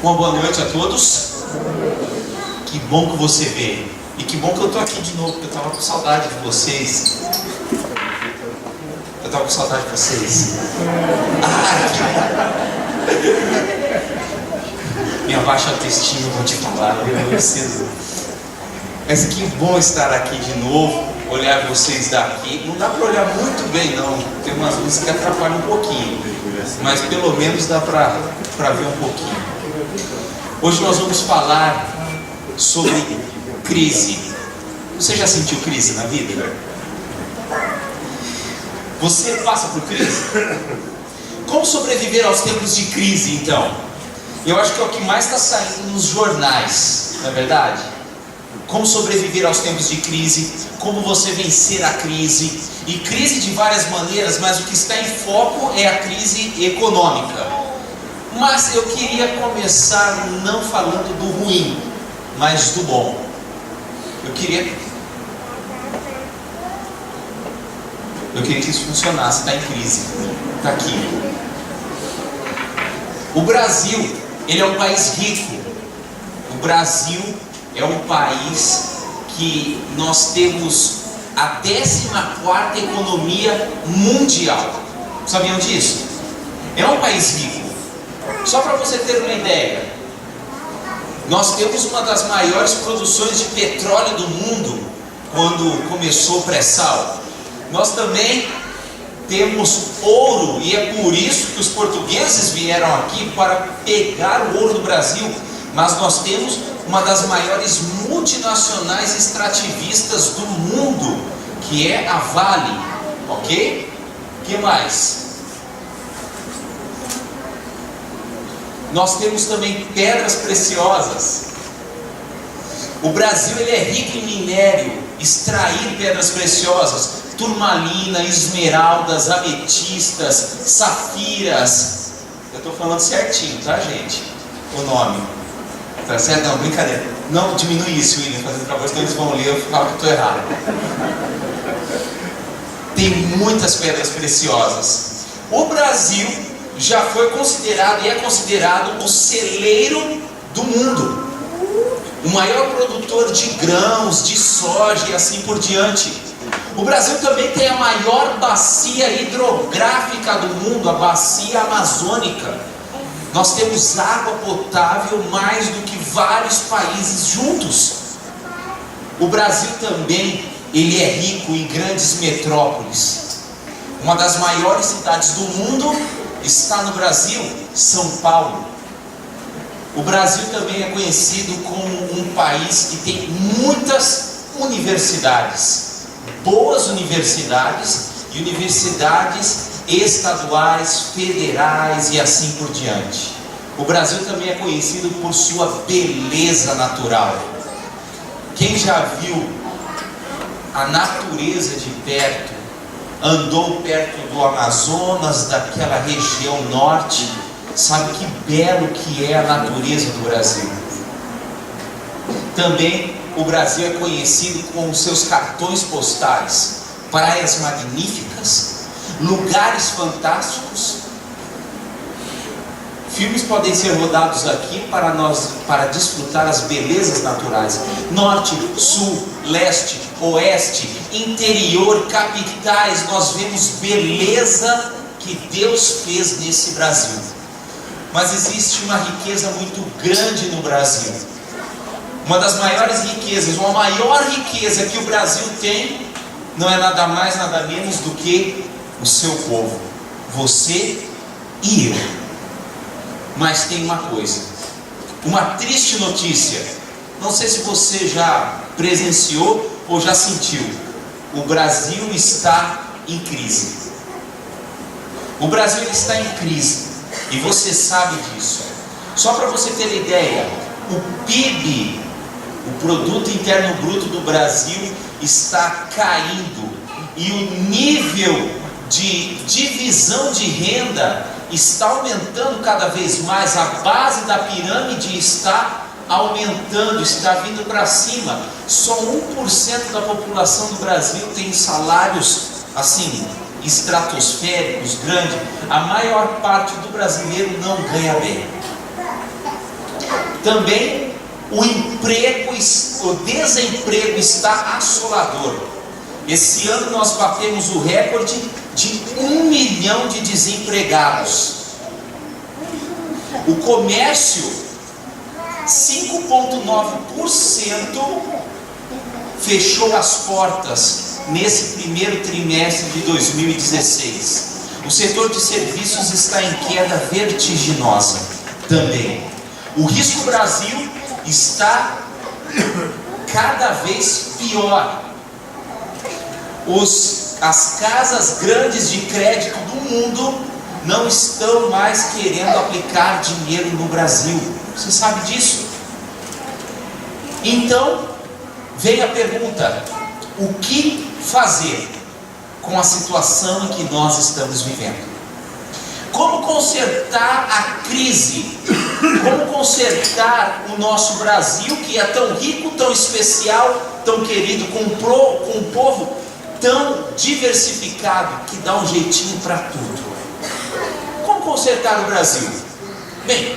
Uma boa noite a todos. Que bom que você veio. E que bom que eu estou aqui de novo, porque eu estava com saudade de vocês. Eu estava com saudade de vocês. Minha baixa autoestima, eu vou te falar, eu preciso. Mas que bom estar aqui de novo, olhar vocês daqui. Não dá para olhar muito bem não, tem umas luzes que atrapalham um pouquinho, mas pelo menos dá para ver um pouquinho. Hoje nós vamos falar sobre crise. Você já sentiu crise na vida? Você passa por crise? Como sobreviver aos tempos de crise, então? Eu acho que é o que mais está saindo nos jornais, não é verdade? Como sobreviver aos tempos de crise, como você vencer a crise, e crise de várias maneiras, mas o que está em foco é a crise econômica. Mas eu queria começar não falando do ruim, mas do bom. Eu queria que isso funcionasse. Está em crise, está aqui. O Brasil, ele é um país rico. O Brasil é um país que nós temos a 14ª economia mundial. Sabiam disso? É um país rico. Só para você ter uma ideia, nós temos uma das maiores produções de petróleo do mundo quando começou o pré-sal. Nós também temos ouro, e é por isso que os portugueses vieram aqui para pegar o ouro do Brasil. Mas nós temos uma das maiores multinacionais extrativistas do mundo, que é a Vale, ok? O que mais? Nós temos também pedras preciosas. O Brasil ele é rico em minério, extrair pedras preciosas, turmalina, esmeraldas, ametistas, safiras. Eu estou falando certinho, tá, gente? O nome. Tá certo? Não, brincadeira. Não diminui isso, William, fazendo favor, senão eles vão ler, eu falo que estou errado. Tem muitas pedras preciosas. O Brasil já foi considerado e é considerado o celeiro do mundo, o maior produtor de grãos, de soja e assim por diante. O Brasil também tem a maior bacia hidrográfica do mundo, a bacia amazônica. Nós temos água potável mais do que vários países juntos. O Brasil também, ele é rico em grandes metrópoles. Uma das maiores cidades do mundo está no Brasil, São Paulo. O Brasil também é conhecido como um país que tem muitas universidades, boas universidades e universidades estaduais, federais e assim por diante. O Brasil também é conhecido por sua beleza natural. Quem já viu a natureza de perto, andou perto do Amazonas, daquela região norte, sabe que belo que é a natureza do Brasil. Também o Brasil é conhecido com os seus cartões postais, praias magníficas, lugares fantásticos. Filmes podem ser rodados aqui para desfrutar as belezas naturais. Norte, sul, leste, oeste, interior, capitais, nós vemos beleza que Deus fez nesse Brasil. Mas existe uma riqueza muito grande no Brasil. Uma das maiores riquezas, uma maior riqueza que o Brasil tem, não é nada mais, nada menos do que o seu povo, você e eu. Mas tem uma coisa, uma triste notícia. Não sei se você já presenciou ou já sentiu. O Brasil está em crise. O Brasil está em crise e você sabe disso. Só para você ter ideia, o PIB, o Produto Interno Bruto do Brasil, está caindo e o nível de divisão de renda está aumentando cada vez mais. A base da pirâmide está aumentando, está vindo para cima. Só 1% da população do Brasil tem salários assim estratosféricos, grandes. A maior parte do brasileiro não ganha bem. Também o desemprego está assolador. Esse ano nós batemos o recorde de 1 milhão de desempregados. O comércio, 5,9% fechou as portas nesse primeiro trimestre de 2016. O setor de serviços está em queda vertiginosa também. O Risco Brasil está cada vez pior. As casas grandes de crédito do mundo não estão mais querendo aplicar dinheiro no Brasil. Você sabe disso? Então, vem a pergunta: o que fazer com a situação em que nós estamos vivendo? Como consertar a crise? Como consertar o nosso Brasil, que é tão rico, tão especial, tão querido, com um povo tão diversificado, que dá um jeitinho para tudo? Como consertar o Brasil? Bem,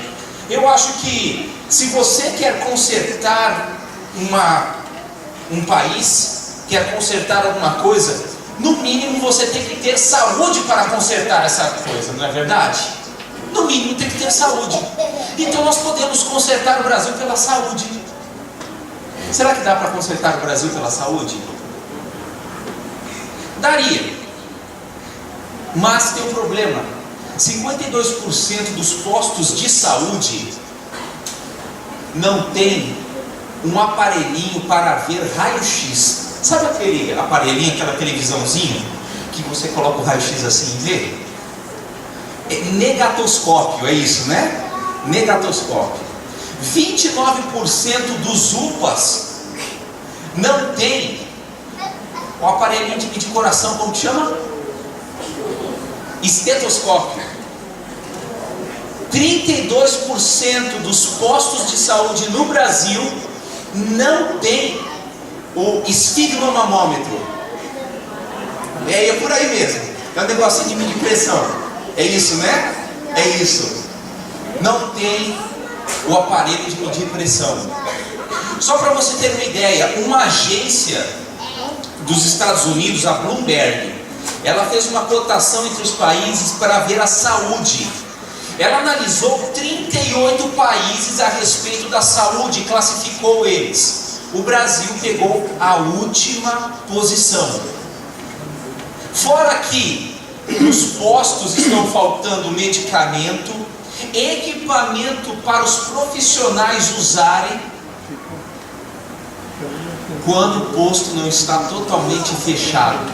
eu acho que se você quer consertar um país, quer consertar alguma coisa, no mínimo você tem que ter saúde para consertar essa coisa, não é verdade? No mínimo tem que ter saúde. Então nós podemos consertar o Brasil pela saúde. Será que dá para consertar o Brasil pela saúde? Daria. Mas tem um problema: 52% dos postos de saúde não tem um aparelhinho para ver raio-x. Sabe aquele aparelhinho, aquela televisãozinha que você coloca o raio-x assim e vê? É negatoscópio, é isso, né? Negatoscópio. 29% dos UPAs não tem o aparelhinho de medir coração, como que chama? Estetoscópio. 32% dos postos de saúde no Brasil não tem o esfigmomamômetro. É por aí mesmo. É um negocinho de medir pressão. É isso, né? É isso. Não tem o aparelho de medir pressão. Só para você ter uma ideia, uma agência dos Estados Unidos, a Bloomberg, ela fez uma cotação entre os países para ver a saúde. Ela analisou 38 países a respeito da saúde e classificou eles. O Brasil pegou a última posição. Fora que nos postos estão faltando medicamento, equipamento para os profissionais usarem, quando o posto não está totalmente fechado.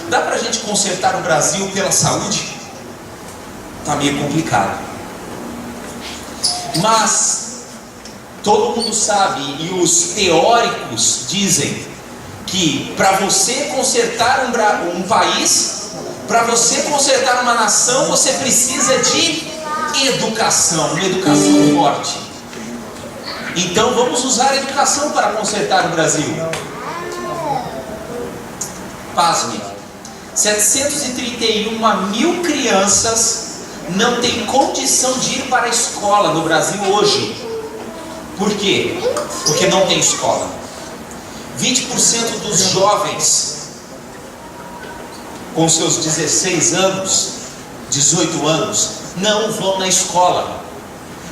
Dá para a gente consertar o Brasil pela saúde? Está meio complicado. Mas todo mundo sabe, e os teóricos dizem, que para você consertar um país, para você consertar uma nação, você precisa de educação, uma educação forte. Então vamos usar a educação para consertar o Brasil. Pasme, 731 mil crianças não têm condição de ir para a escola no Brasil hoje. Por quê? Porque não tem escola. 20% dos jovens com seus 16 anos, 18 anos, não vão na escola.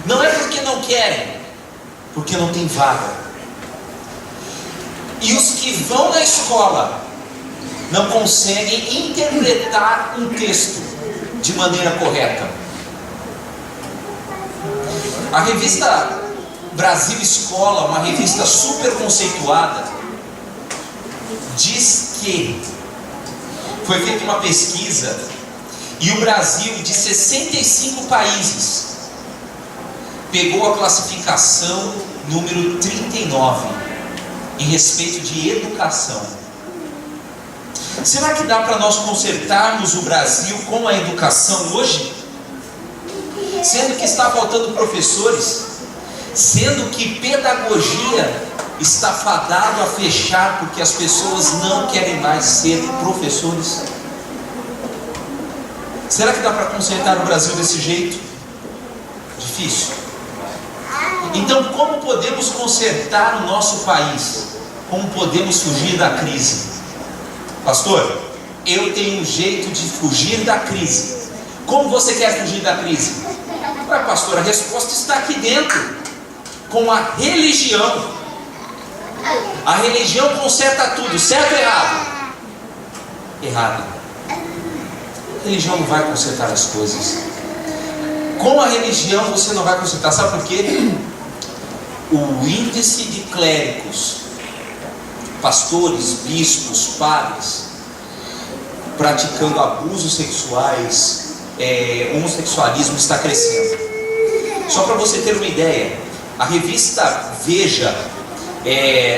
Não é porque não querem, porque não tem vaga. E os que vão na escola não conseguem interpretar um texto de maneira correta. A revista Brasil Escola, uma revista super conceituada, diz que foi feita uma pesquisa e o Brasil, de 65 países, pegou a classificação número 39 em respeito de educação. Será que dá para nós consertarmos o Brasil com a educação hoje? Sendo que está faltando professores, sendo que pedagogia está fadado a fechar porque as pessoas não querem mais ser professores. Será que dá para consertar o Brasil desse jeito? Difícil. Então, como podemos consertar o nosso país? Como podemos fugir da crise? Pastor, eu tenho um jeito de fugir da crise. Como você quer fugir da crise? Pastor, a resposta está aqui dentro, com a religião. A religião conserta tudo, certo ou errado? Errado. A religião não vai consertar as coisas. Com a religião você não vai consertar. Sabe por quê? O índice de clérigos, pastores, bispos, padres, praticando abusos sexuais, homossexualismo está crescendo. Só para você ter uma ideia, a revista Veja,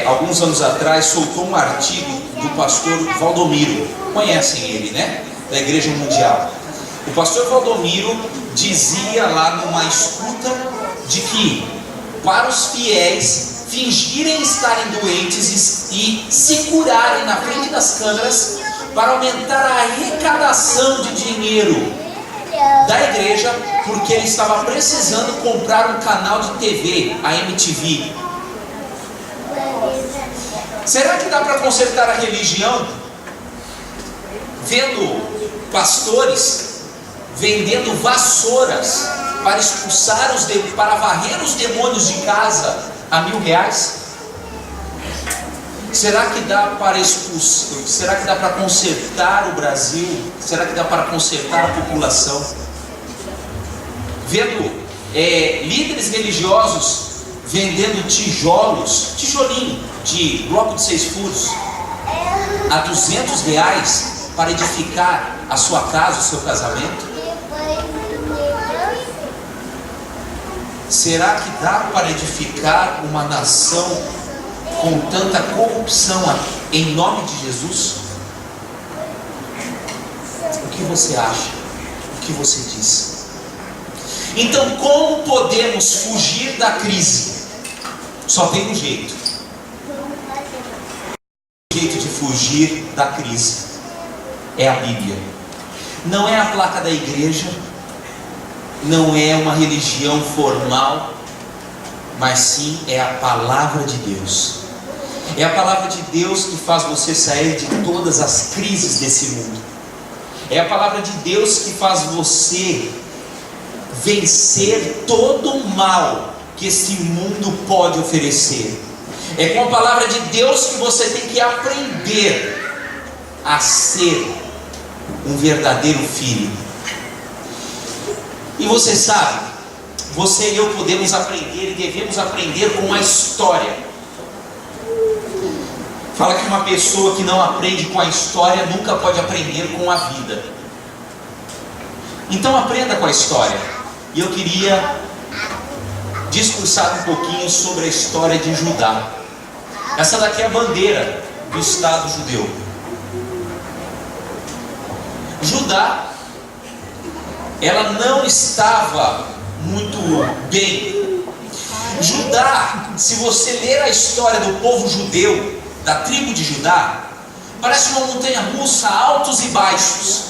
alguns anos atrás, soltou um artigo do pastor Valdomiro. Conhecem ele, né? Da Igreja Mundial. O pastor Valdomiro dizia lá numa escuta de que para os fiéis fingirem estarem doentes e se curarem na frente das câmeras para aumentar a arrecadação de dinheiro da igreja, porque ele estava precisando comprar um canal de TV, a MTV. Será que dá para consertar a religião vendo pastores vendendo vassouras para expulsar para varrer os demônios de casa a R$1.000? Será que dá para expulsar? Será que dá para consertar o Brasil? Será que dá para consertar a população? Vendo líderes religiosos vendendo tijolinho de bloco de 6 furos a R$200 para edificar a sua casa, o seu casamento? Será que dá para edificar uma nação com tanta corrupção em nome de Jesus? O que você acha? O que você diz? Então, como podemos fugir da crise? Só tem um jeito. O jeito de fugir da crise é a Bíblia. Não é a placa da igreja, não é uma religião formal, mas sim é a palavra de Deus. É a palavra de Deus que faz você sair de todas as crises desse mundo. É a palavra de Deus que faz você vencer todo o mal que esse mundo pode oferecer. É com a palavra de Deus que você tem que aprender a ser um verdadeiro filho. E você sabe, você e eu podemos aprender e devemos aprender com a história. Fala que uma pessoa que não aprende com a história nunca pode aprender com a vida. Então aprenda com a história. E eu queria discursar um pouquinho sobre a história de Judá. Essa daqui é a bandeira do Estado judeu. Judá, ela não estava muito bem. Judá, se você ler a história do povo judeu, da tribo de Judá, parece uma montanha russa, altos e baixos.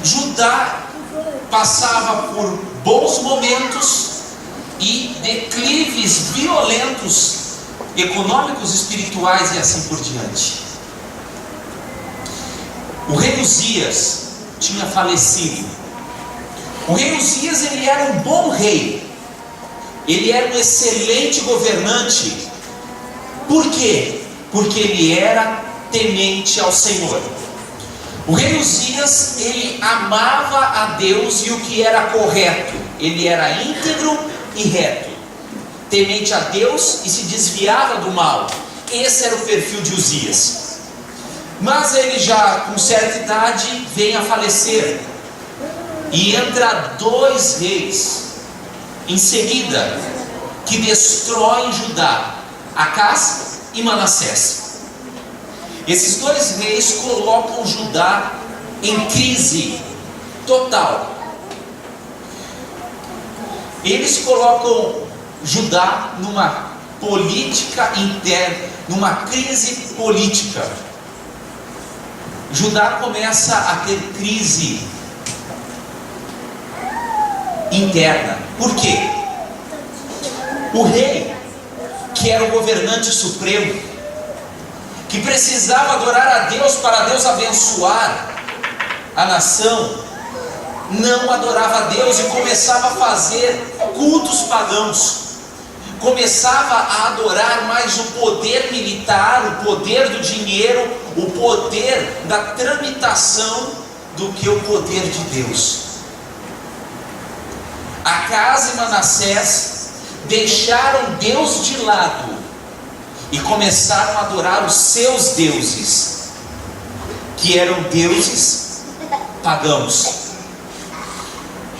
Judá passava por bons momentos e declives violentos, econômicos, espirituais e assim por diante. O rei Uzias tinha falecido. O rei Uzias, ele era um bom rei, ele era um excelente governante. Por quê? Porque ele era temente ao Senhor. O rei Uzias, ele amava a Deus e o que era correto. Ele era íntegro e reto, temente a Deus e se desviava do mal. Esse era o perfil de Uzias. Mas ele já com certa idade vem a falecer. E entra 2 reis em seguida que destroem Judá, Acás e Manassés. Esses 2 reis colocam Judá em crise total. Eles colocam Judá numa política interna, numa crise política. Judá começa a ter crise interna. Por quê? O rei, que era o governante supremo, que precisava adorar a Deus para Deus abençoar a nação, não adorava a Deus e começava a fazer cultos pagãos. Começava a adorar mais o poder militar, o poder do dinheiro, o poder da tramitação, do que o poder de Deus. Acas e Manassés deixaram Deus de lado e começaram a adorar os seus deuses, que eram deuses pagãos.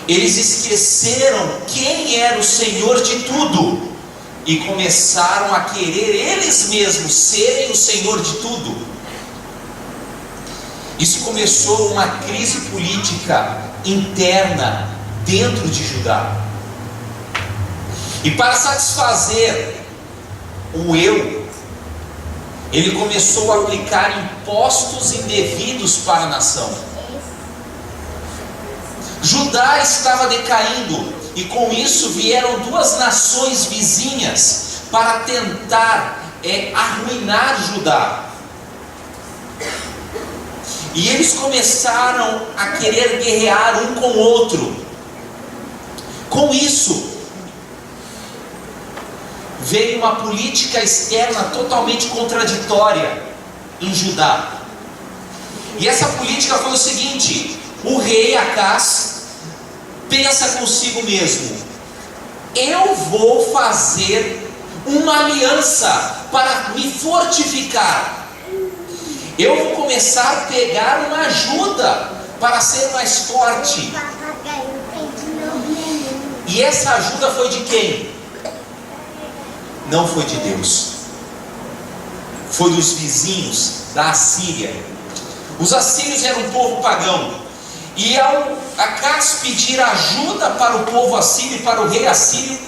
Eles esqueceram quem era o Senhor de tudo e começaram a querer eles mesmos serem o Senhor de tudo. Isso começou uma crise política interna dentro de Judá. E para satisfazer o eu, ele começou a aplicar impostos indevidos para a nação. Judá estava decaindo, e com isso vieram duas nações vizinhas para tentar arruinar Judá. E eles começaram a querer guerrear um com o outro. Com isso, veio uma política externa totalmente contraditória em Judá. E essa política foi o seguinte: o rei Acas pensa consigo mesmo: eu vou fazer uma aliança para me fortificar. Eu vou começar a pegar uma ajuda para ser mais forte. E essa ajuda foi de quem? Não foi de Deus. Foi dos vizinhos da Assíria. Os assírios eram um povo pagão. E ao Acas pedir ajuda para o povo assírio e para o rei assírio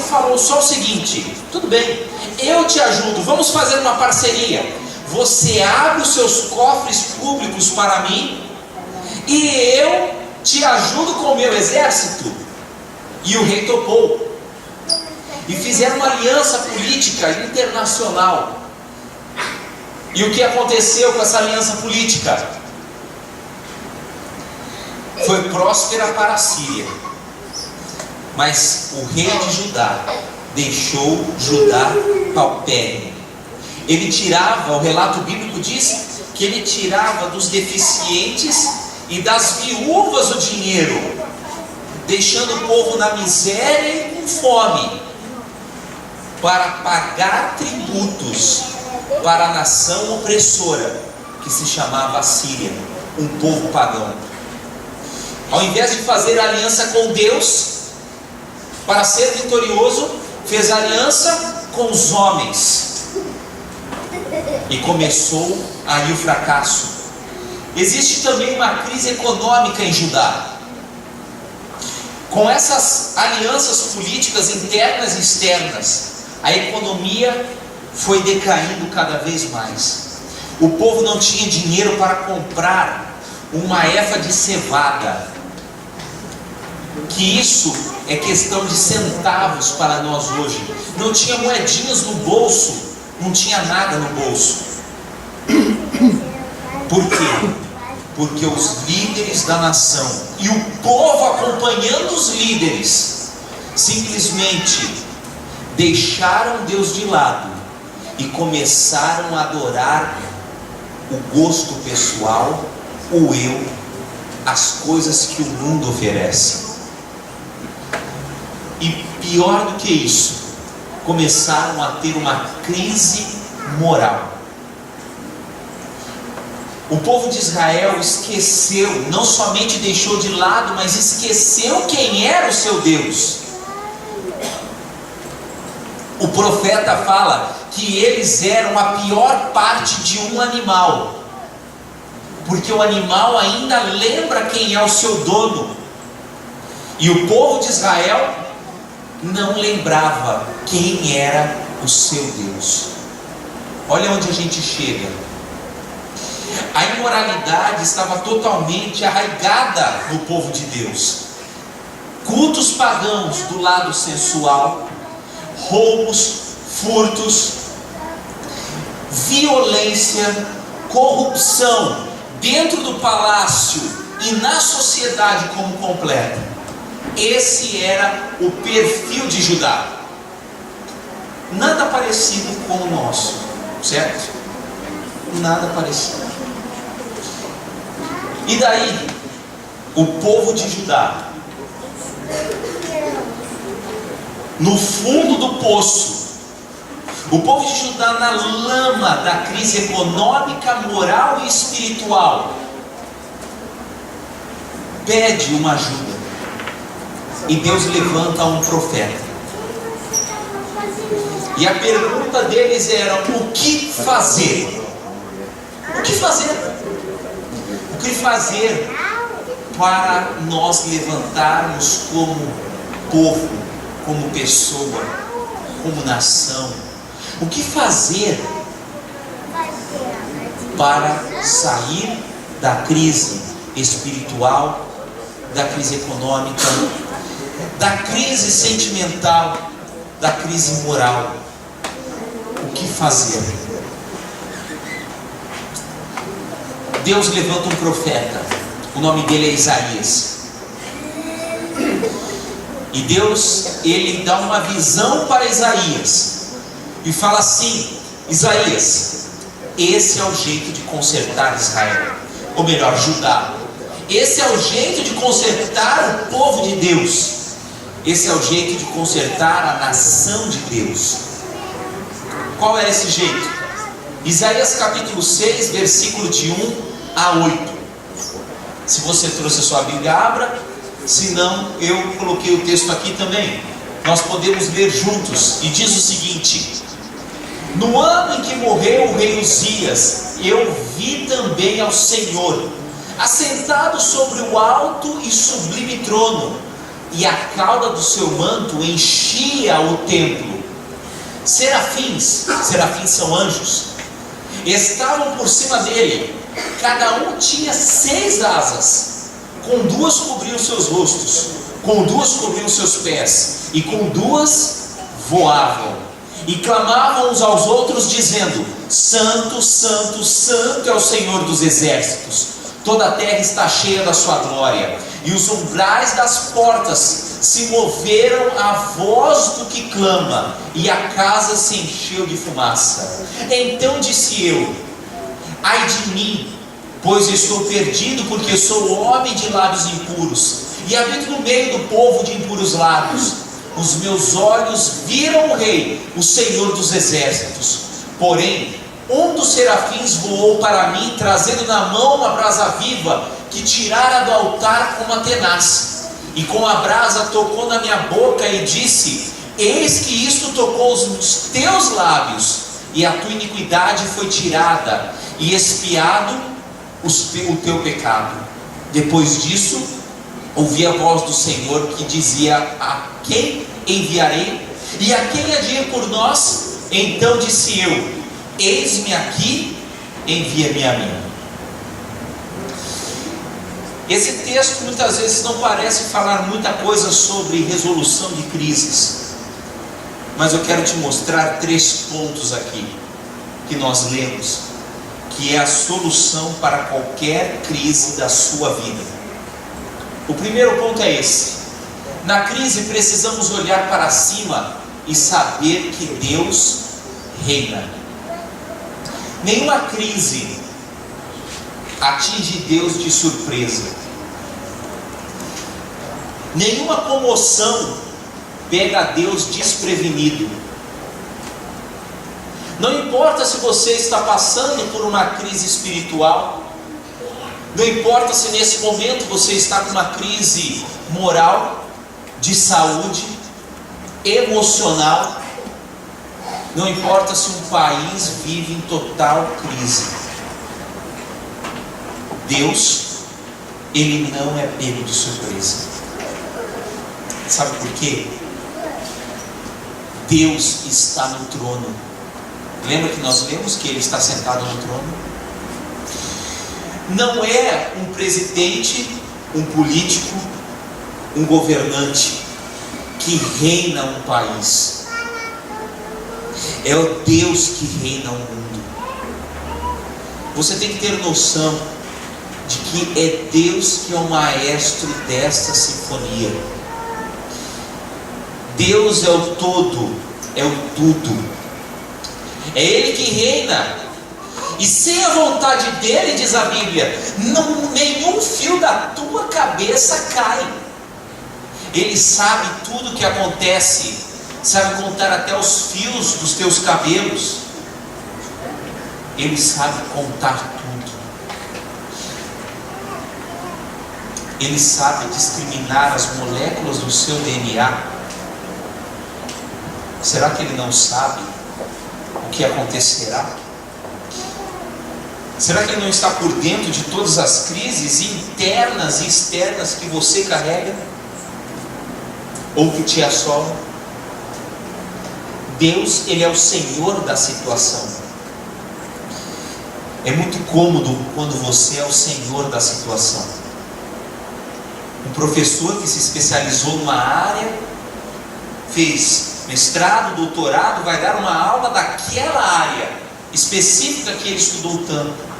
falou só o seguinte: tudo bem, eu te ajudo, vamos fazer uma parceria. Você abre os seus cofres públicos para mim, e eu te ajudo com o meu exército. E o rei topou. E fizeram uma aliança política internacional. E o que aconteceu com essa aliança política? Foi próspera para a Síria, mas o rei de Judá deixou Judá paupérrimo. Ele tirava, o relato bíblico diz que ele tirava dos deficientes e das viúvas o dinheiro, deixando o povo na miséria e com fome, para pagar tributos para a nação opressora que se chamava Assíria, um povo pagão. Ao invés de fazer aliança com Deus para ser vitorioso, fez aliança com os homens. E começou aí o fracasso. Existe também uma crise econômica em Judá. Com essas alianças políticas internas e externas, a economia foi decaindo cada vez mais. O povo não tinha dinheiro para comprar uma efa de cevada, que isso é questão de centavos para nós hoje. Não tinha moedinhas no bolso, não tinha nada no bolso. Por quê? Porque os líderes da nação e o povo acompanhando os líderes simplesmente deixaram Deus de lado e começaram a adorar o gosto pessoal, o eu, as coisas que o mundo oferece. E pior do que isso, começaram a ter uma crise moral. O povo de Israel esqueceu, não somente deixou de lado, mas esqueceu quem era o seu Deus. O profeta fala que eles eram a pior parte de um animal, porque o animal ainda lembra quem é o seu dono. E o povo de Israel não lembrava quem era o seu Deus. Olha onde a gente chega. A imoralidade estava totalmente arraigada no povo de Deus. Cultos pagãos do lado sensual, roubos, furtos, violência, corrupção dentro do palácio e na sociedade como completa. Esse era o perfil de Judá. Nada parecido com o nosso, certo? Nada parecido. E daí, o povo de Judá, no fundo do poço, o povo de Judá na lama da crise econômica, moral e espiritual, pede uma ajuda. E Deus levanta um profeta. E a pergunta deles era: o que fazer? O que fazer? O que fazer para nós levantarmos como povo, como pessoa, como nação? O que fazer para sair da crise espiritual, da crise econômica, da crise sentimental, da crise moral? O que fazer? Deus levanta um profeta, o nome dele é Isaías. E Deus, ele dá uma visão para Isaías e fala assim: Isaías, esse é o jeito de consertar Israel, ou melhor, Judá. Esse é o jeito de consertar o povo de Deus. Esse é o jeito de consertar a nação de Deus. Qual é esse jeito? Isaías capítulo 6, versículo de 1 a 8. Se você trouxe a sua Bíblia, abra. Se não, eu coloquei o texto aqui também. Nós podemos ler juntos. E diz o seguinte: no ano em que morreu o rei Uzias, eu vi também ao Senhor assentado sobre o alto e sublime trono, e a cauda do seu manto enchia o templo. Serafins são anjos, estavam por cima dele. Cada um tinha 6 asas. Com 2 cobriam seus rostos, com 2 cobriam seus pés, e com 2 voavam. E clamavam uns aos outros, dizendo: Santo, Santo, Santo é o Senhor dos exércitos. Toda a terra está cheia da sua glória. E os umbrais das portas se moveram à voz do que clama, e a casa se encheu de fumaça. Então disse eu: ai de mim, pois estou perdido, porque sou homem de lábios impuros, e habito no meio do povo de impuros lábios. Os meus olhos viram o Rei, o Senhor dos exércitos. Porém, um dos serafins voou para mim, trazendo na mão uma brasa viva, que tirara do altar com uma tenaz. E com a brasa tocou na minha boca e disse: eis que isto tocou os teus lábios, e a tua iniquidade foi tirada, e expiado o teu pecado. Depois disso, ouvi a voz do Senhor que dizia: a quem enviarei? E a quem há de ir por nós? Então disse eu: eis-me aqui, envia-me a mim. Esse texto muitas vezes não parece falar muita coisa sobre resolução de crises, mas eu quero te mostrar 3 pontos aqui que nós lemos, que é a solução para qualquer crise da sua vida. O primeiro ponto é esse: na crise precisamos olhar para cima e saber que Deus reina. Nenhuma crise atinge Deus de surpresa. Nenhuma comoção pega Deus desprevenido. Não importa se você está passando por uma crise espiritual, não importa se nesse momento você está com uma crise moral, de saúde, emocional, não importa se um país vive em total crise, Deus, Ele não é pego de surpresa. Sabe por quê? Deus está no trono. Lembra que nós lemos que Ele está sentado no trono? Não é um presidente, um político, um governante que reina um país. É o Deus que reina o mundo. Você tem que ter noção de que é Deus que é o maestro desta sinfonia. Deus é o todo, é o tudo. É Ele que reina. E sem a vontade dEle, diz a Bíblia, nenhum fio da tua cabeça cai. Ele sabe tudo o que acontece, sabe contar até os fios dos teus cabelos. Ele sabe contar tudo. Ele sabe discriminar as moléculas do seu DNA. Será que Ele não sabe o que acontecerá? Será que Ele não está por dentro de todas as crises internas e externas que você carrega? Ou que te assolam? Deus, Ele é o Senhor da situação. É muito cômodo quando você é o Senhor da situação. Um professor que se especializou numa área, fez mestrado, doutorado, vai dar uma aula daquela área específica que ele estudou tanto.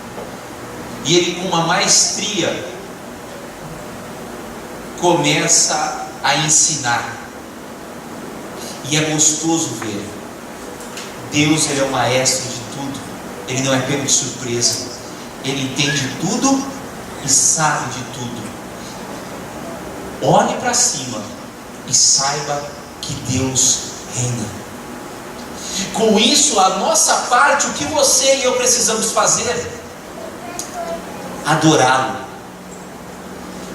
E ele, com uma maestria, começa a ensinar. E é gostoso ver. Deus, Ele é o maestro de tudo. Ele não é pego de surpresa. Ele entende tudo e sabe de tudo. Olhe para cima e saiba que Deus reina. Com isso, a nossa parte, o que você e eu precisamos fazer? Adorá-lo.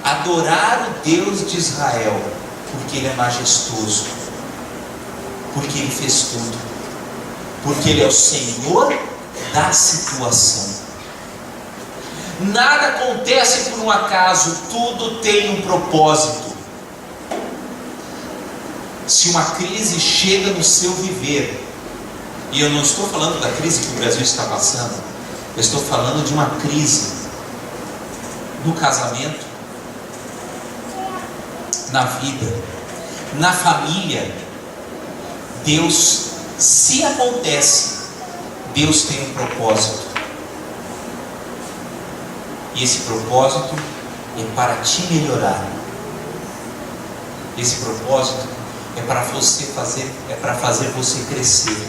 Adorar o Deus de Israel, porque Ele é majestoso, porque Ele fez tudo, porque Ele é o Senhor da situação. Nada acontece por um acaso, tudo tem um propósito. Se uma crise chega no seu viver, e eu não estou falando da crise que o Brasil está passando, eu estou falando de uma crise no casamento, na vida, na família. Deus, se acontece, Deus tem um propósito. E esse propósito é para te melhorar. Esse propósito é para você fazer, é para fazer você crescer.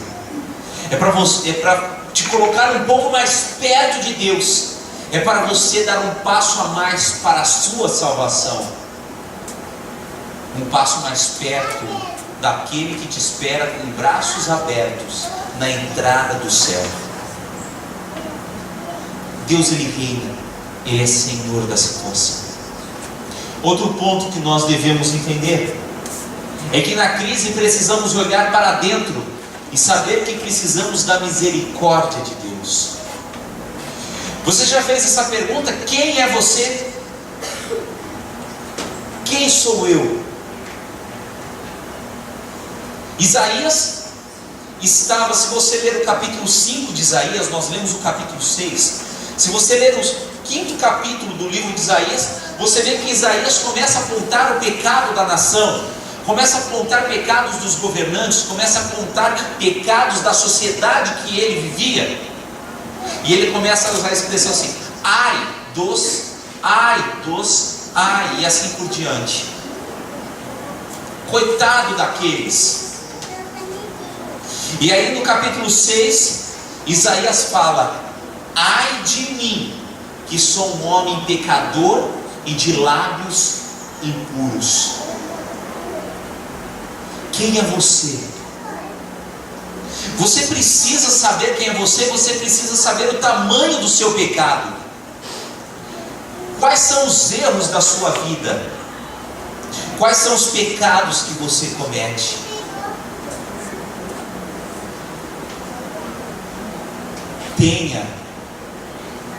É para te colocar um pouco mais perto de Deus. É para você dar um passo a mais para a sua salvação. Um passo mais perto daquele que te espera com braços abertos na entrada do céu. Deus, Ele reina, Ele é Senhor da situação. Outro ponto que nós devemos entender é que na crise precisamos olhar para dentro e saber que precisamos da misericórdia de Deus. Você já fez essa pergunta? Quem é você? Quem sou eu? Isaías estava, se você ler o capítulo 5 de Isaías, nós lemos o capítulo 6. Se você ler o 5º capítulo do livro de Isaías, você vê que Isaías começa a apontar o pecado da nação, começa a apontar pecados dos governantes, começa a apontar pecados da sociedade que ele vivia. E ele começa a usar a expressão assim: ai dos, ai, e assim por diante. Coitado daqueles. E aí no capítulo 6, Isaías fala: ai de mim, que sou um homem pecador e de lábios impuros. Quem é você? Você precisa saber quem é você, você precisa saber o tamanho do seu pecado. Quais são os erros da sua vida? Quais são os pecados que você comete? Tenha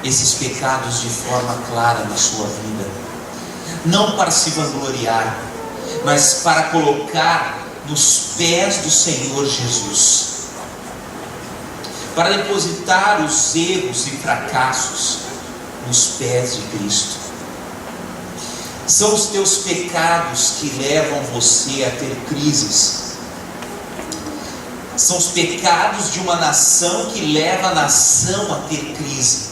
esses pecados de forma clara na sua vida, não para se vangloriar, mas para colocar nos pés do Senhor Jesus, para depositar os erros e fracassos nos pés de Cristo. São os teus pecados que levam você a ter crises. são os pecados de uma nação que leva a nação a ter crise.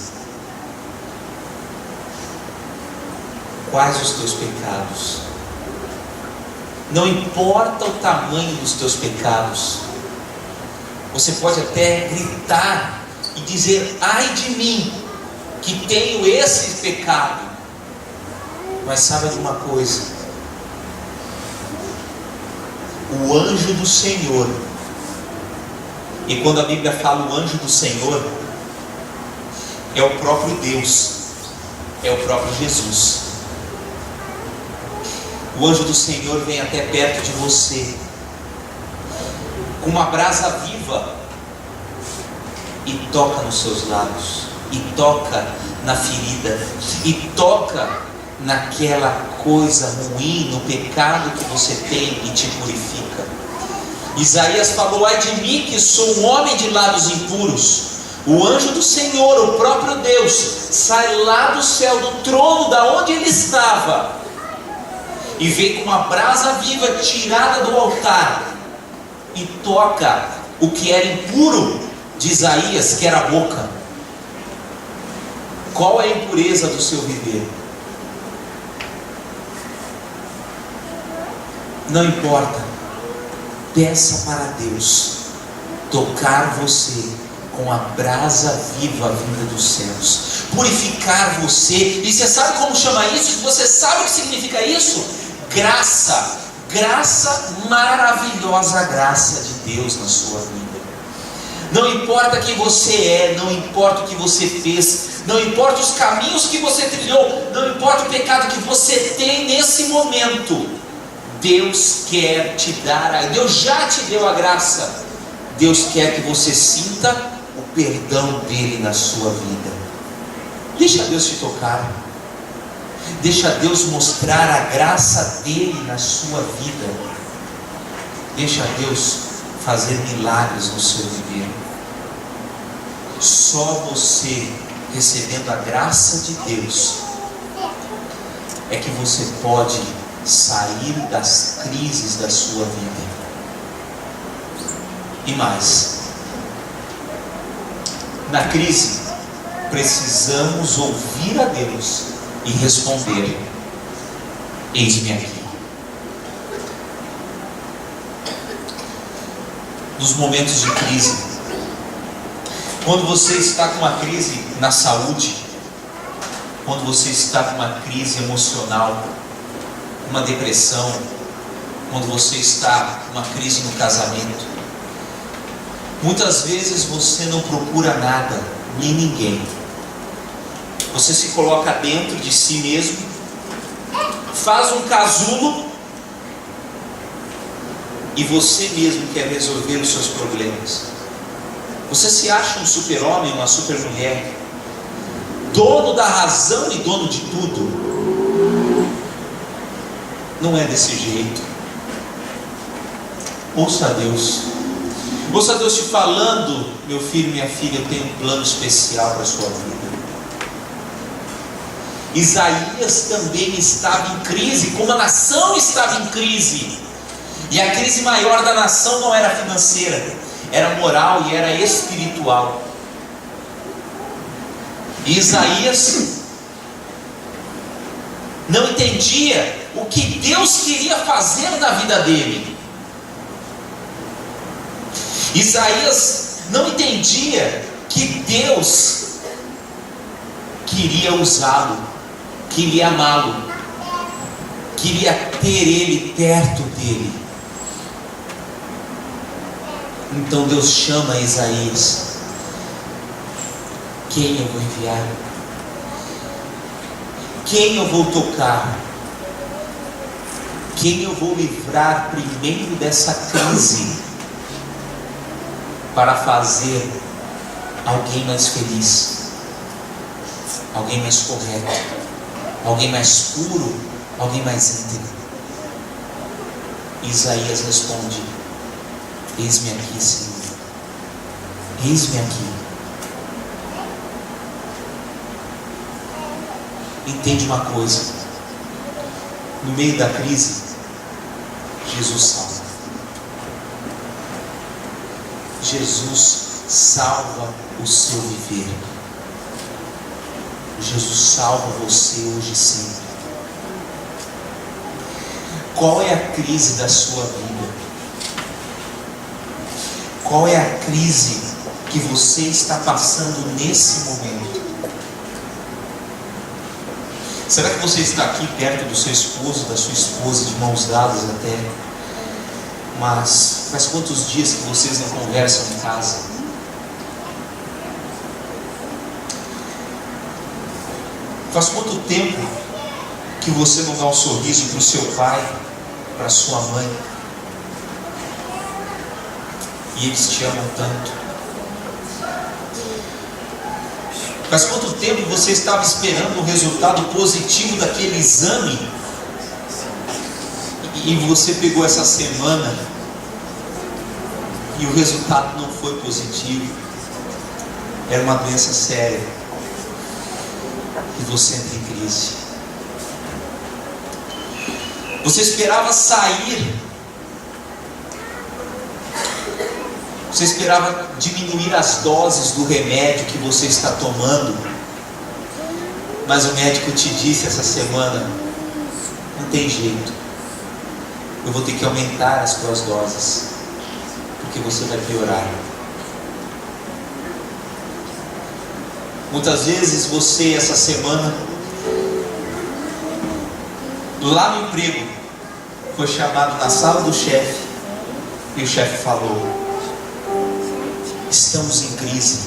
Quais os teus pecados? Não importa o tamanho dos teus pecados. Você pode até gritar e dizer: ai de mim, que tenho esse pecado. Mas sabe de uma coisa? O anjo do Senhor, e quando a Bíblia fala o anjo do Senhor, é o próprio Deus, é o próprio Jesus. O anjo do Senhor vem até perto de você, com uma brasa viva, e toca nos seus lábios, e toca na ferida, e toca naquela coisa ruim, no pecado que você tem, e te purifica. Isaías falou: ai de mim, que sou um homem de lábios impuros. O anjo do Senhor, o próprio Deus, sai lá do céu, do trono da onde ele estava, e vem com uma brasa viva tirada do altar, e toca o que era impuro de Isaías, que era a boca. Qual é a impureza do seu viver? Não importa. Peça para Deus tocar você com a brasa viva vinda dos céus, purificar você. E você sabe como chama isso? Você sabe o que significa isso? Graça. Graça, maravilhosa graça de Deus na sua vida. Não importa quem você é, não importa o que você fez, não importa os caminhos que você trilhou, não importa o pecado que você tem nesse momento, Deus quer te dar, Deus já te deu a graça. Deus quer que você sinta o perdão dele na sua vida. Deixa Deus te tocar. Deixa Deus mostrar a graça dele na sua vida. Deixa Deus fazer milagres no seu viver. Só você recebendo a graça de Deus é que você pode sair das crises da sua vida. E mais, na crise precisamos ouvir a Deus e responder: eis-me aqui. Nos momentos de crise, quando você está com uma crise na saúde, quando você está com uma crise emocional, uma depressão, quando você está com uma crise no casamento, muitas vezes você não procura nada, nem ninguém. Você se coloca dentro de si mesmo, faz um casulo, e você mesmo quer resolver os seus problemas. Você se acha um super-homem, uma super-mulher, dono da razão e dono de tudo. Não é desse jeito. Ouça a Deus. Ouça a Deus te falando: meu filho, minha filha, eu tenho um plano especial para a sua vida. Isaías também estava em crise, como a nação estava em crise. E a crise maior da nação não era financeira, era moral e era espiritual. E Isaías não entendia o que Deus queria fazer na vida dele. Isaías não entendia que Deus queria usá-lo, queria amá-lo, queria ter ele perto dele. Então Deus chama Isaías: quem eu vou enviar? Quem eu vou tocar? Quem eu vou livrar primeiro dessa crise, para fazer alguém mais feliz, alguém mais correto, alguém mais puro, alguém mais íntegro? Isaías responde: eis-me aqui, Senhor, eis-me aqui. Entende uma coisa: no meio da crise, Jesus salva. Jesus salva o seu viver. Jesus salva você hoje e sempre. Qual é a crise da sua vida? Qual é a crise que você está passando nesse momento? Será que você está aqui perto do seu esposo, da sua esposa, de mãos dadas até? Mas faz quantos dias que vocês não conversam em casa? Faz quanto tempo que você não dá um sorriso para o seu pai, para a sua mãe? E eles te amam tanto. Faz quanto tempo você estava esperando um resultado positivo daquele exame e você pegou essa semana e o resultado não foi positivo? Era uma doença séria e você entra em crise. Você esperava sair, você esperava diminuir as doses do remédio que você está tomando, mas o médico te disse essa semana: não tem jeito, eu vou ter que aumentar as tuas doses, porque você vai piorar. Muitas vezes você, essa semana, lá no emprego, foi chamado na sala do chefe, e o chefe falou: estamos em crise,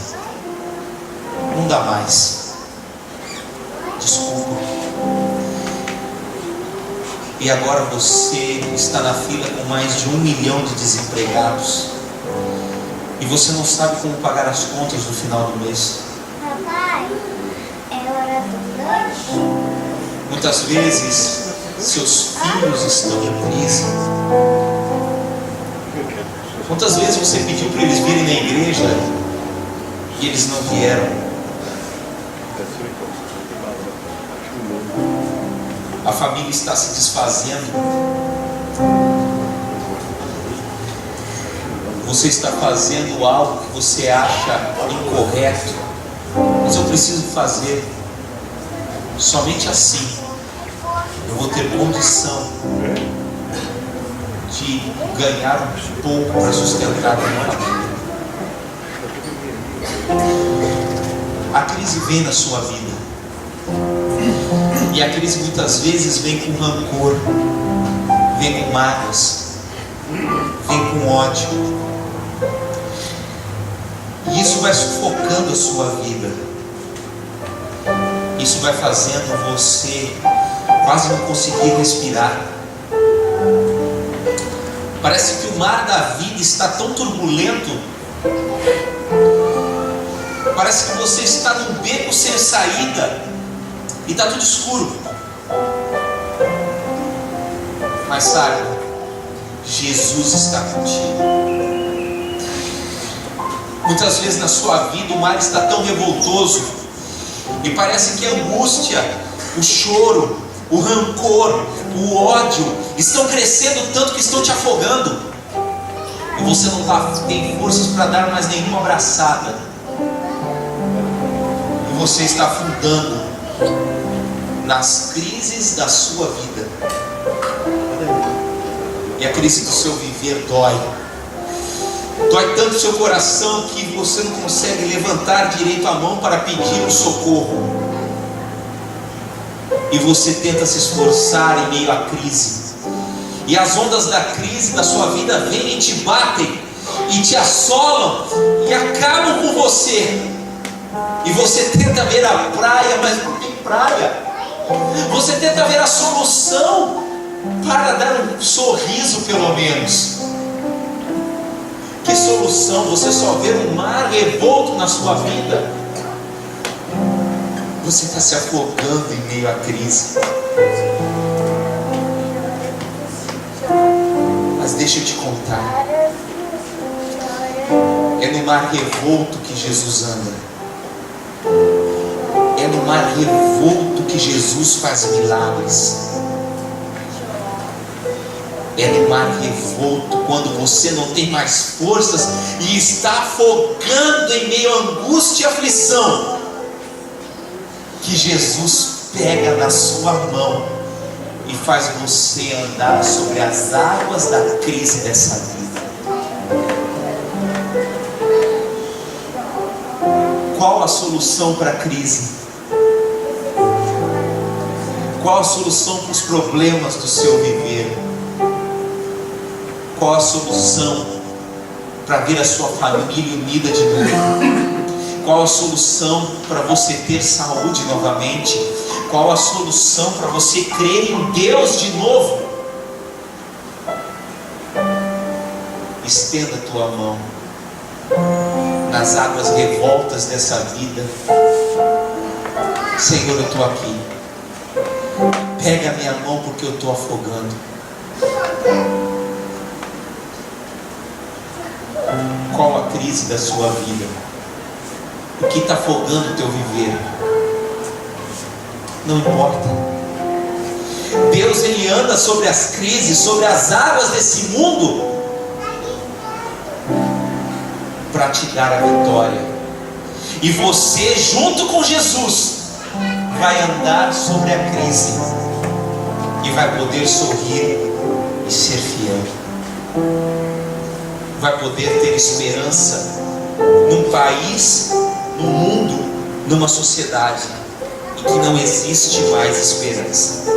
não dá mais, desculpa. E agora você está na fila com mais de 1 milhão de desempregados, e você não sabe como pagar as contas no final do mês. Papai, é hora do lanche? Muitas vezes seus filhos estão em crise. Quantas vezes você pediu para eles virem na igreja e eles não vieram? A família está se desfazendo. Você está fazendo algo que você acha incorreto, mas eu preciso fazer. Somente assim eu vou ter condição de ganhar um pouco para sustentar a minha família. A crise vem na sua vida, e a crise muitas vezes vem com rancor, vem com mágoas, vem com ódio, e isso vai sufocando a sua vida. Isso vai fazendo você quase não conseguir respirar. Parece que o mar da vida está tão turbulento. Parece que você está num beco sem saída e está tudo escuro. Mas saiba, Jesus está contigo. Muitas vezes na sua vida o mar está tão revoltoso e parece que a angústia, o choro, o rancor, o ódio estão crescendo tanto que estão te afogando, e você não tem forças para dar mais nenhuma abraçada, e você está afundando nas crises da sua vida. E a crise do seu viver dói tanto o seu coração que você não consegue levantar direito a mão para pedir um socorro. E você tenta se esforçar em meio à crise, e as ondas da crise da sua vida vêm e te batem, e te assolam, e acabam com você. E você tenta ver a praia, mas não tem praia. Você tenta ver a solução para dar um sorriso pelo menos. Que solução? Você só vê um mar revolto na sua vida. Você está se afogando em meio à crise. Mas deixa eu te contar, é no mar revolto que Jesus anda. É no mar revolto que Jesus faz milagres. É no mar revolto, quando você não tem mais forças e está afogando em meio à angústia e aflição, que Jesus pega na sua mão e faz você andar sobre as águas da crise dessa vida. Qual a solução para a crise? Qual a solução para os problemas do seu viver? Qual a solução para ver a sua família unida de novo? Qual a solução para você ter saúde novamente? Qual a solução para você crer em Deus de novo? Estenda a tua mão nas águas revoltas dessa vida. Senhor, eu estou aqui. Pega a minha mão porque eu estou afogando. Qual a crise da sua vida? O que está afogando o teu viver? Não importa. Deus, Ele anda sobre as crises, sobre as águas desse mundo, para te dar a vitória. E você, junto com Jesus, vai andar sobre a crise e vai poder sorrir e ser fiel. Vai poder ter esperança num país, num mundo, numa sociedade em que não existe mais esperança.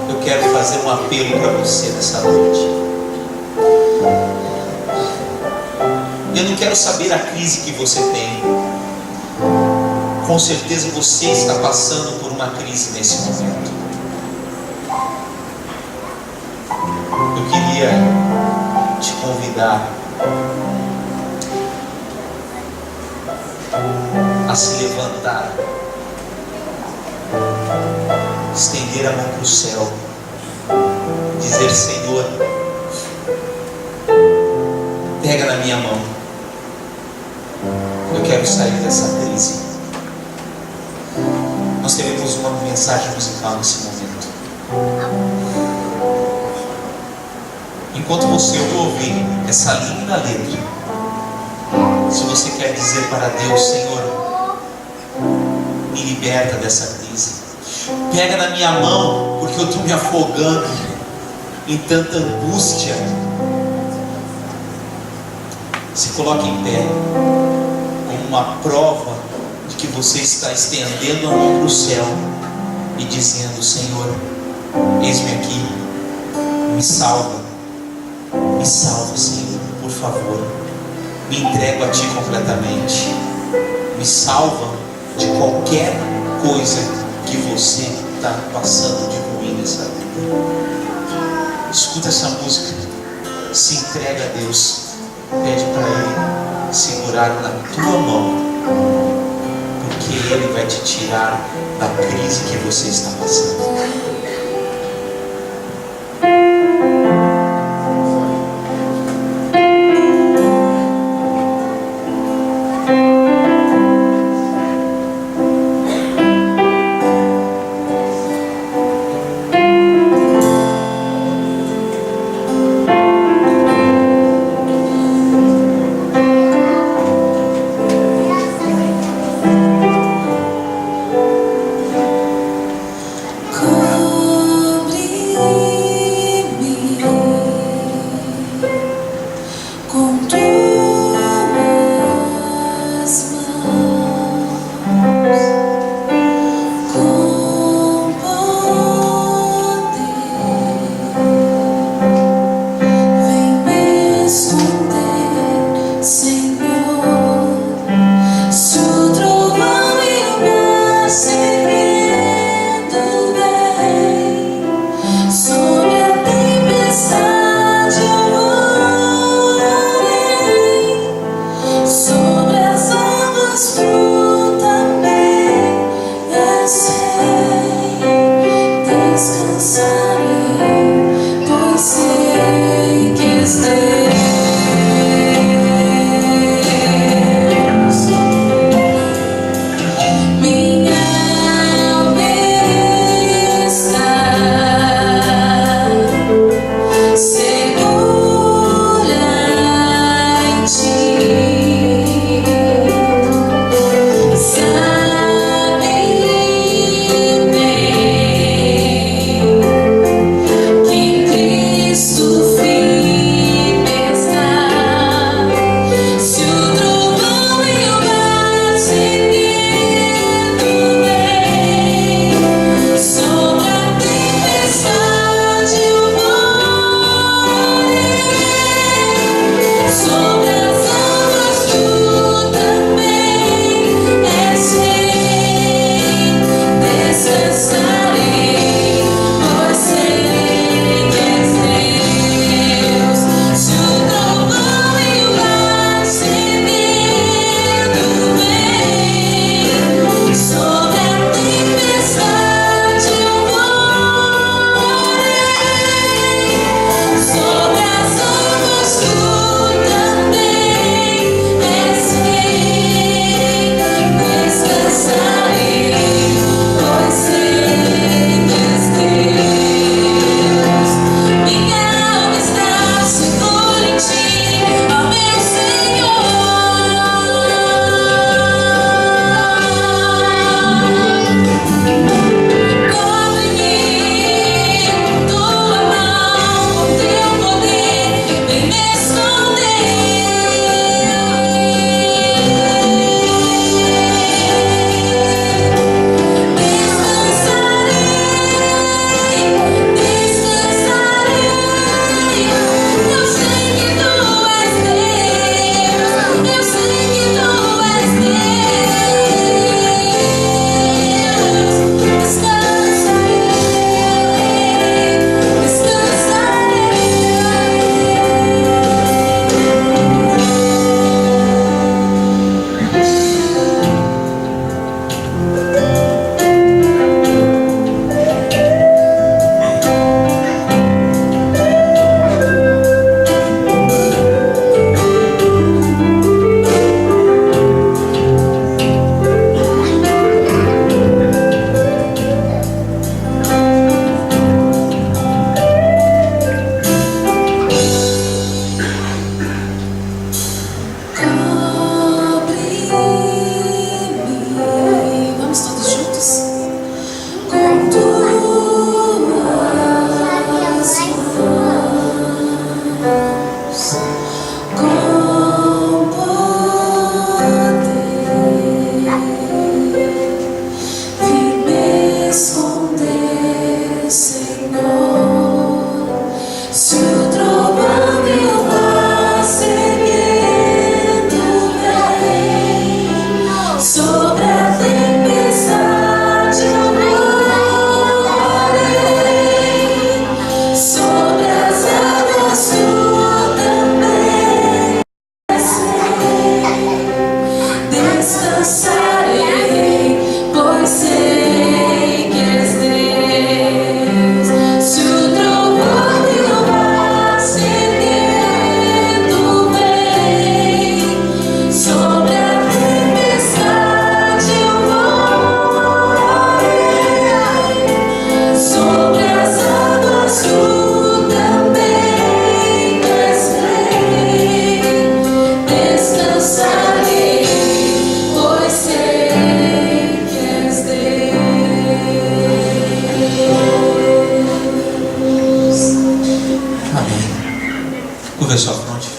Eu quero fazer um apelo para você nessa noite. Eu não quero saber a crise que você tem. Com certeza você está passando por uma crise nesse momento. Eu queria te convidar a se levantar, estender a mão para o céu, dizer: Senhor, pega na minha mão, eu quero sair dessa crise. Nós teremos uma mensagem musical nesse momento. Enquanto você ouvir essa linda letra, se você quer dizer para Deus: Senhor, me liberta dessa crise, pega na minha mão, porque eu estou me afogando em tanta angústia. Se coloque em pé, como uma prova de que você está estendendo a mão para o céu e dizendo: Senhor, eis-me aqui, me salva, Senhor, por favor, me entrego a Ti completamente, me salva de qualquer coisa que você está passando de ruim nessa vida. Escuta essa música, se entrega a Deus, pede para Ele segurar na tua mão, porque Ele vai te tirar da crise que você está passando. Sobre a tempestade eu vou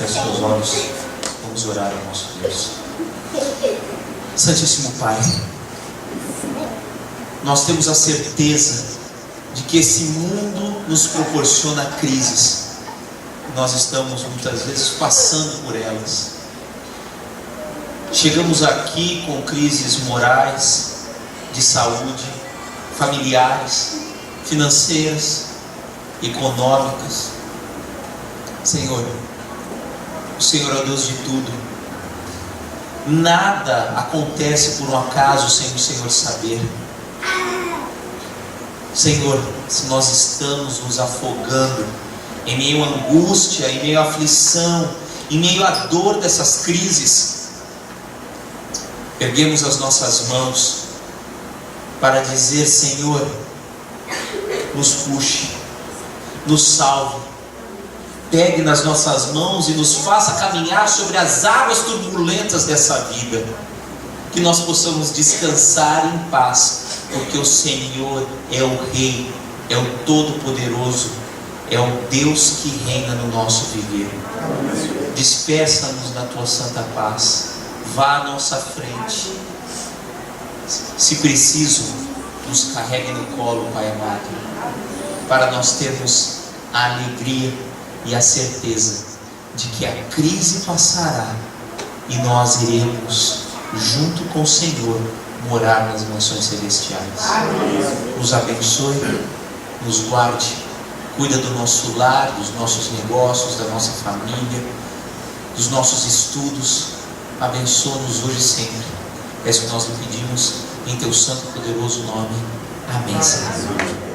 Feche seus olhos, vamos orar ao nosso Deus. Santíssimo Pai, nós temos a certeza de que esse mundo nos proporciona crises. Nós estamos muitas vezes passando por elas. Chegamos aqui com crises morais, de saúde, familiares, financeiras, econômicas. Senhor, o Senhor é o Deus de tudo. Nada acontece por um acaso sem o Senhor saber. Senhor, se nós estamos nos afogando em meio à angústia, em meio à aflição, em meio à dor dessas crises, erguemos as nossas mãos para dizer: Senhor, nos puxe, nos salve, pegue nas nossas mãos e nos faça caminhar sobre as águas turbulentas dessa vida, que nós possamos descansar em paz, porque o Senhor é o Rei, é o Todo-Poderoso, é o Deus que reina no nosso viver. Despeça-nos da tua santa paz, vá à nossa frente, se preciso, nos carregue no colo, Pai amado, para nós termos a alegria e a certeza de que a crise passará e nós iremos, junto com o Senhor, morar nas mansões celestiais. Nos abençoe, nos guarde, cuida do nosso lar, dos nossos negócios, da nossa família, dos nossos estudos. Abençoa-nos hoje e sempre. É isso que nós lhe pedimos em teu santo e poderoso nome. Amém, Senhor.